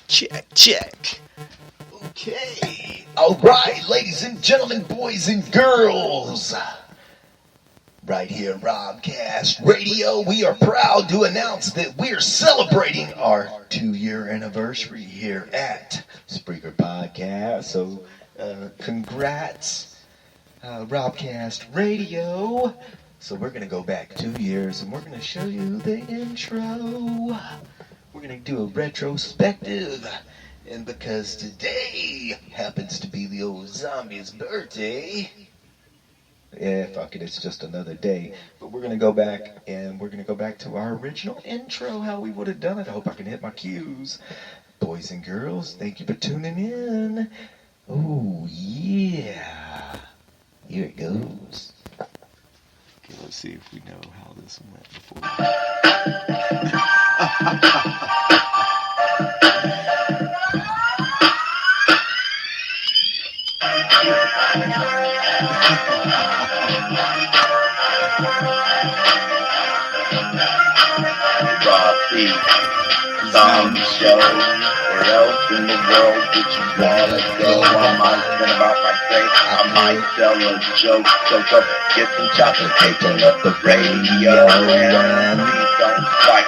Check. Okay. All right, ladies and gentlemen, boys and girls. Right here, Robcast Radio, we are proud to announce that we're celebrating our 2-year anniversary here at Spreaker Podcast. So, congrats, Robcast Radio. So we're going to go back 2 years and we're going to show you the intro. We're going to do a retrospective. And because today happens to be the old zombie's birthday, yeah, fuck it, it's just another day. But we're going to go back, and we're going to go back to our original intro, how we would have done it. I hope I can hit my cues. Boys and girls, thank you for tuning in. Oh, yeah. Here it goes. Okay, let's see if we know how this one went before. Zombie show. Where else in the world would you wanna go? I might spin about my day. I might tell a joke. Choke up, get some chocolate cake, turn up the radio. And please don't fight.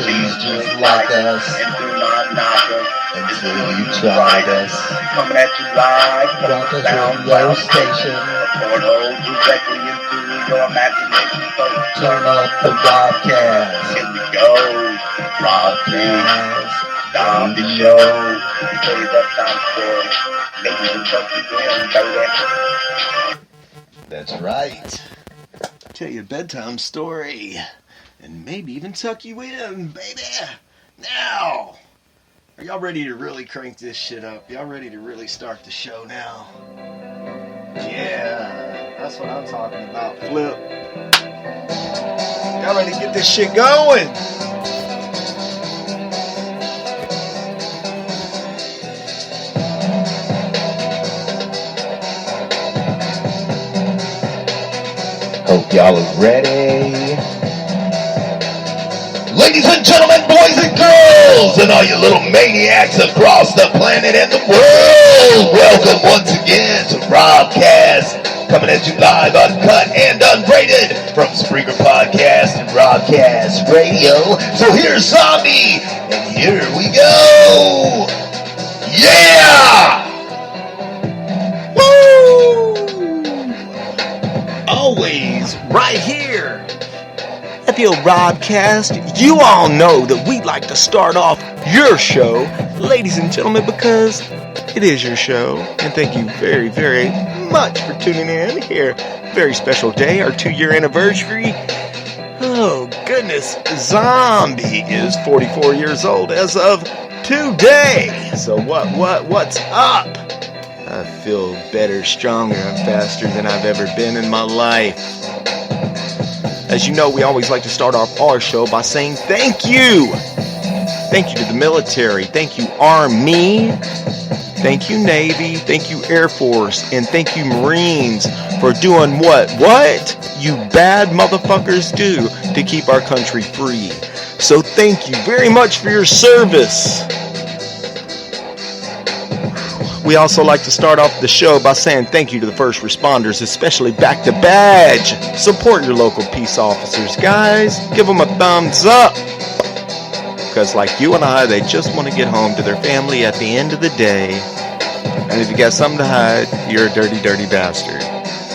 Please just like us. And do not knock us until you tried us. Coming at you live from the SoundCloud station. A portal directly into your imagination. So turn up the Robcast. Here we go. Robcast, zombie show. We tell you that time story. Maybe even tuck you in, baby. That's right. Tell you a bedtime story. And maybe even tuck you in, baby. Now, are y'all ready to really crank this shit up? Y'all ready to really start the show now? Yeah, that's what I'm talking about, Flip. Y'all ready to get this shit going? Hope y'all are ready. Ladies and gentlemen, boys and girls, and all you little maniacs across the planet and the world, welcome once again to Robcast, coming at you live, uncut, and unrated from Spreaker Podcast and Robcast Radio. So here's Zombie, and here we go. Yeah! Always right here at the old Robcast. You all know that we like to start off your show, ladies and gentlemen, because it is your show. And thank you very, very much for tuning in here. Very special day, our 2-year anniversary. Oh, goodness. Zombie is 44 years old as of today. So what's up? I feel better, stronger, and faster than I've ever been in my life. As you know, we always like to start off our show by saying thank you. Thank you to the military. Thank you, Army. Thank you, Navy. Thank you, Air Force. And thank you, Marines, for doing what you bad motherfuckers do to keep our country free. So thank you very much for your service. We also like to start off the show by saying thank you to the first responders, especially Back to Badge. Support your local peace officers, guys. Give them a thumbs up. Because like you and I, they just want to get home to their family at the end of the day. And if you got something to hide, you're a dirty, dirty bastard.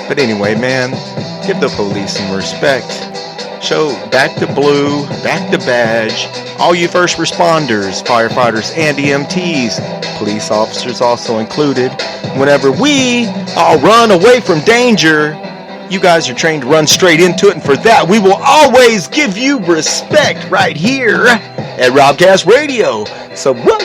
But anyway, man, give the police some respect. Show Back to Blue, Back to Badge, all you first responders, firefighters, and EMTs, police officers also included. Whenever we all run away from danger, you guys are trained to run straight into it, and for that, we will always give you respect right here at Robcast Radio. So what?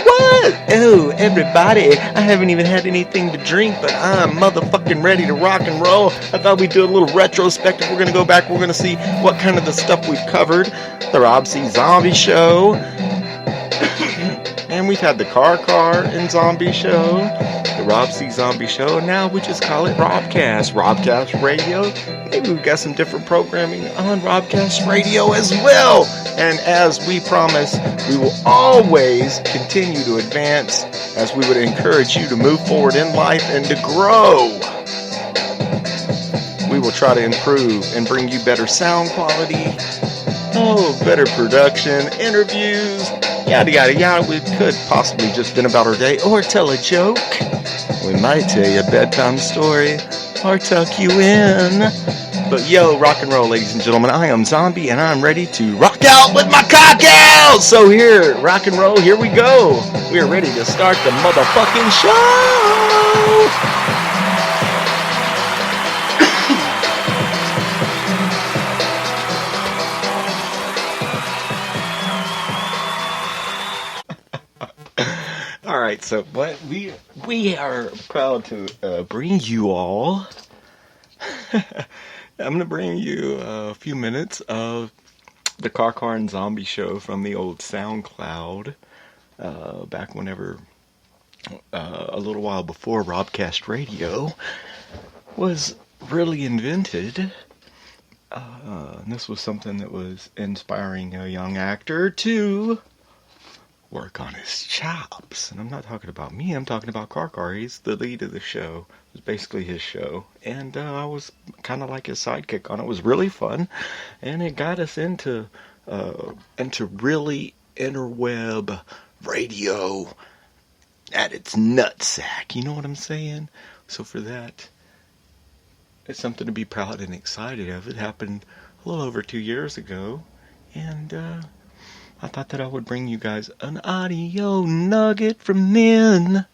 Oh, everybody, I haven't even had anything to drink, but I'm motherfucking ready to rock and roll. I thought we'd do a little retrospective. We're going to go back. We're going to see what kind of the stuff we've covered. The Rob C. Zombie Show. And we've had the CarCar and Zombie Show, the Rob C. Zombie Show, and now we just call it Robcast Radio. Maybe we've got some different programming on Robcast Radio as well. And as we promise, we will always continue to advance as we would encourage you to move forward in life and to grow. We will try to improve and bring you better sound quality, better production, interviews, yada yada yada. We could possibly just vent about our day or tell a joke. We might tell you a bedtime story or tuck you in. But yo, rock and roll, ladies and gentlemen, I am Zombie and I'm ready to rock out with my cocktails. So here, rock and roll, here we go. We are ready to start the motherfucking show. Alright, so what we are proud to bring you all. I'm going to bring you a few minutes of the CarCar and Zombie Show from the old SoundCloud. Back whenever, a little while before Robcast Radio was really invented. And this was something that was inspiring a young actor to work on his chops. And I'm not talking about me, I'm talking about CarCar. He's the lead of the show. It was basically his show. And I was kind of like his sidekick on it. It was really fun. And it got us into really interweb radio at its nutsack. You know what I'm saying? So for that, it's something to be proud and excited of. It happened a little over 2 years ago. And I thought that I would bring you guys an audio nugget from then.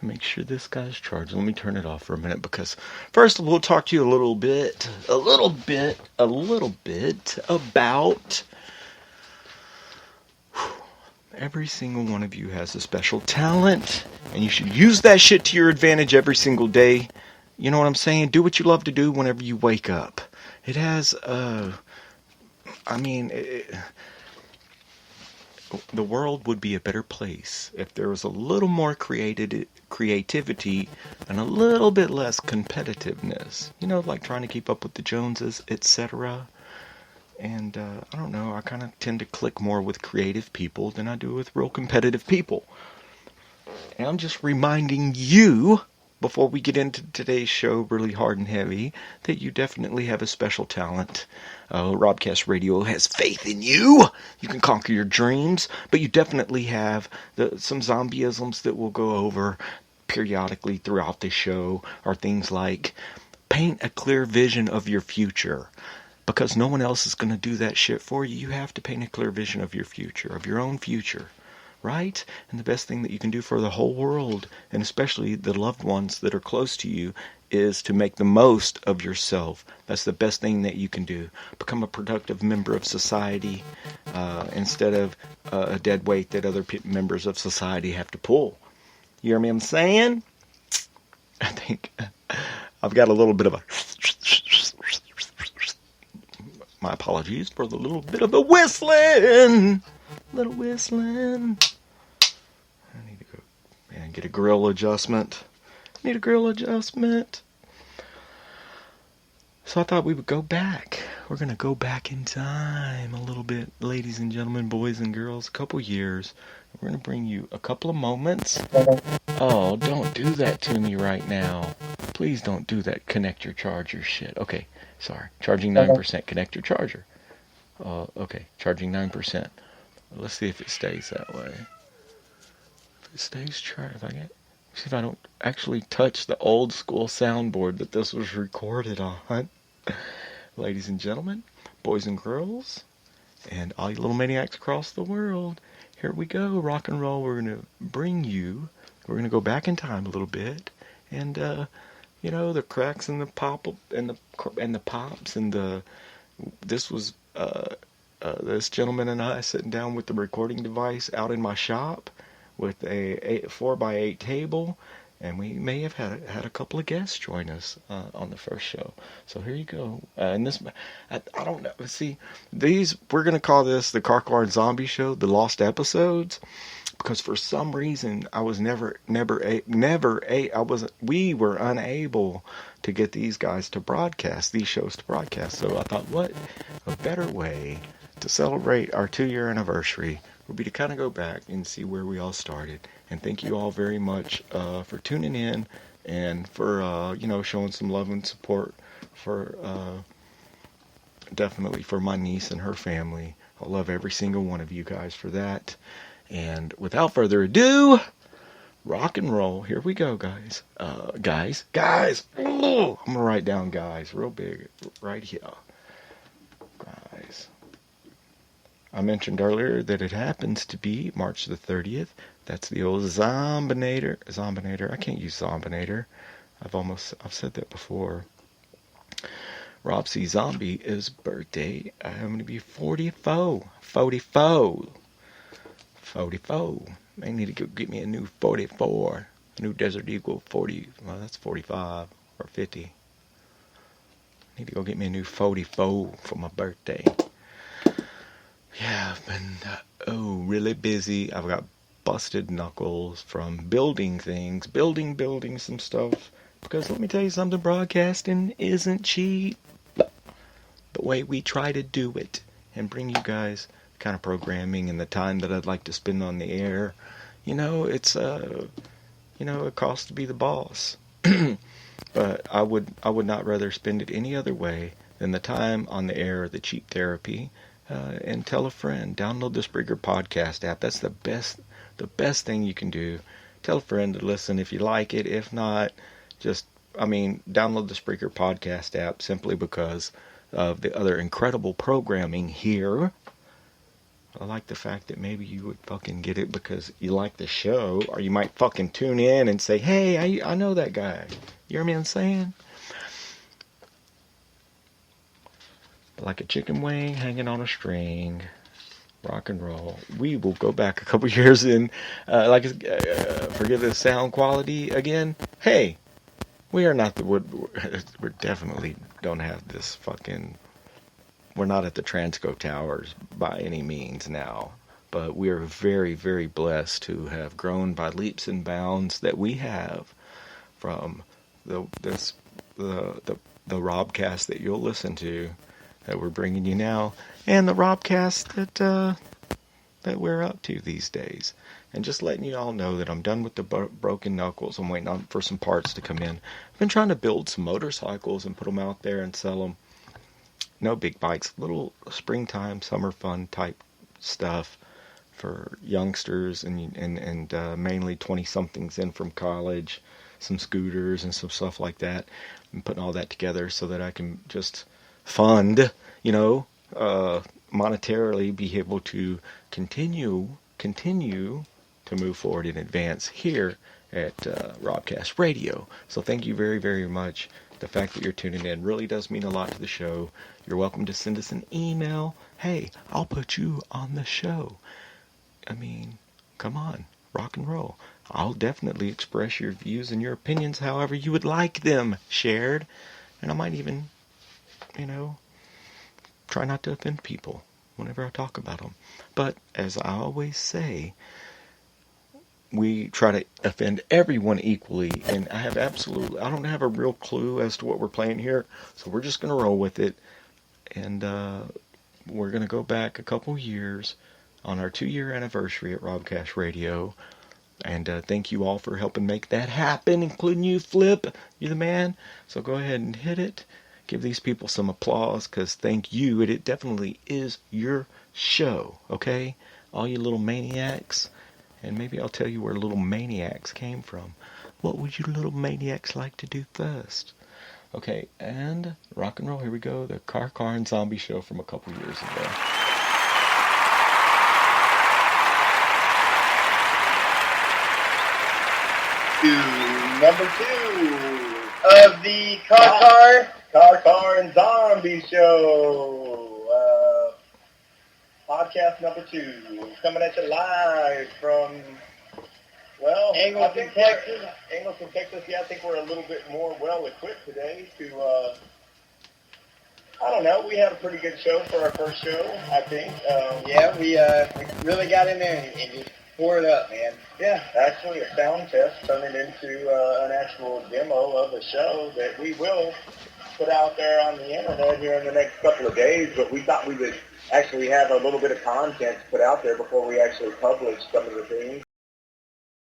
Make sure this guy's charged. Let me turn it off for a minute because first we'll talk to you a little bit about every single one of you has a special talent and you should use that shit to your advantage every single day. You know what I'm saying? Do what you love to do whenever you wake up. It has, the world would be a better place if there was a little more creativity and a little bit less competitiveness. You know, like trying to keep up with the Joneses, etc. And I don't know, I kind of tend to click more with creative people than I do with real competitive people. And I'm just reminding you, before we get into today's show really hard and heavy, that you definitely have a special talent. Robcast Radio has faith in you. You can conquer your dreams, but you definitely have some zombieisms that we'll go over periodically throughout the show are things like paint a clear vision of your future. Because no one else is going to do that shit for you. You have to paint a clear vision of your future, of your own future. Right? And the best thing that you can do for the whole world, and especially the loved ones that are close to you, is to make the most of yourself. That's the best thing that you can do. Become a productive member of society instead of a dead weight that other members of society have to pull. You hear me I'm saying? I think I've got a little bit of a... My apologies for the little bit of the whistling. Little whistling. I need to go and get a grill adjustment. Need a grill adjustment. So I thought we would go back. We're going to go back in time a little bit, ladies and gentlemen, boys and girls, a couple years. We're going to bring you a couple of moments. Oh, don't do that to me right now. Please don't do that. Connect your charger shit. Okay, sorry. Charging 9%. Connect your charger. Okay, charging 9%. Let's see if it stays that way. If it stays charged, see if I don't actually touch the old school soundboard that this was recorded on. Ladies and gentlemen, boys and girls, and all you little maniacs across the world, here we go, rock and roll. We're going to go back in time a little bit, and the cracks and the pop and the pops and this was this gentleman and I sitting down with the recording device out in my shop with a 4x8 table And we may have had a couple of guests join us on the first show. So here you go. And this, I don't know. See, we're going to call this the CarCar and Zombie Show, the lost episodes, because for some reason I was we were unable to get these guys to broadcast, these shows to broadcast. So I thought, what a better way to celebrate our 2-year anniversary would be to kind of go back and see where we all started. And thank you all very much for tuning in and for, showing some love and support for, definitely for my niece and her family. I love every single one of you guys for that. And without further ado, rock and roll. Here we go, guys. Guys. Oh, I'm going to write down guys real big right here. Guys. I mentioned earlier that it happens to be March the 30th. That's the old Zombinator. I can't use Zombinator. I've said that before. Rob C. Zombie is birthday. I'm going to be 44. 44. I need to go get me a new 44. A new Desert Eagle 40. Well, that's 45 or 50. I need to go get me a new 44 for my birthday. Yeah, I've been really busy. I've got busted knuckles from building things, building some stuff. Because let me tell you something, broadcasting isn't cheap. The way we try to do it and bring you guys kind of programming and the time that I'd like to spend on the air, it's it costs to be the boss. But I would not rather spend it any other way than the time on the air, the cheap therapy. And tell a friend. Download the Spreaker podcast app. That's the best thing you can do. Tell a friend to listen if you like it. If not, download the Spreaker podcast app simply because of the other incredible programming here. I like the fact that maybe you would fucking get it because you like the show, or you might fucking tune in and say, hey, I know that guy. You hear me I'm saying? Like a chicken wing hanging on a string. Rock and roll. We will go back a couple years and forget the sound quality again. Hey, we are not we're definitely don't have this fucking, we're not at the Transco Towers by any means now, but we are very, very blessed to have grown by leaps and bounds that we have from the Robcast that you'll listen to, that we're bringing you now, and the Robcast that we're up to these days. And just letting you all know that I'm done with the broken knuckles. I'm waiting for some parts to come in. I've been trying to build some motorcycles and put them out there and sell them. No big bikes, little springtime, summer fun type stuff for youngsters and mainly 20-somethings in from college. Some scooters and some stuff like that. I'm putting all that together so that I can just fund, monetarily be able to continue to move forward in advance here at Robcast Radio. So thank you very, very much. The fact that you're tuning in really does mean a lot to the show. You're welcome to send us an email. Hey, I'll put you on the show. I mean, come on, rock and roll. I'll definitely express your views and your opinions however you would like them shared. And I might even, try not to offend people whenever I talk about them. But as I always say, we try to offend everyone equally, and I don't have a real clue as to what we're playing here, so we're just going to roll with it, and we're going to go back a couple years on our 2-year anniversary at Robcast Radio, and thank you all for helping make that happen, including you, Flip. You're the man, so go ahead and hit it. Give these people some applause, because thank you, it definitely is your show, okay? All you little maniacs. And maybe I'll tell you where Little Maniacs came from. What would you little maniacs like to do first? Okay, and rock and roll, here we go. The CarCar and Zombie Show from a couple years ago. Number 2 of the CarCar and Zombie Show. Podcast number 2, coming at you live from, Angleton, Texas. Angleton, Texas. Yeah, I think we're a little bit more well equipped today to. I don't know. We had a pretty good show for our first show, I think. Yeah, we really got in there and just tore it up, man. Yeah, actually a sound test turning into an actual demo of a show that we will put out there on the internet here in the next couple of days. But we thought we would actually have a little bit of content to put out there before we actually publish some of the things.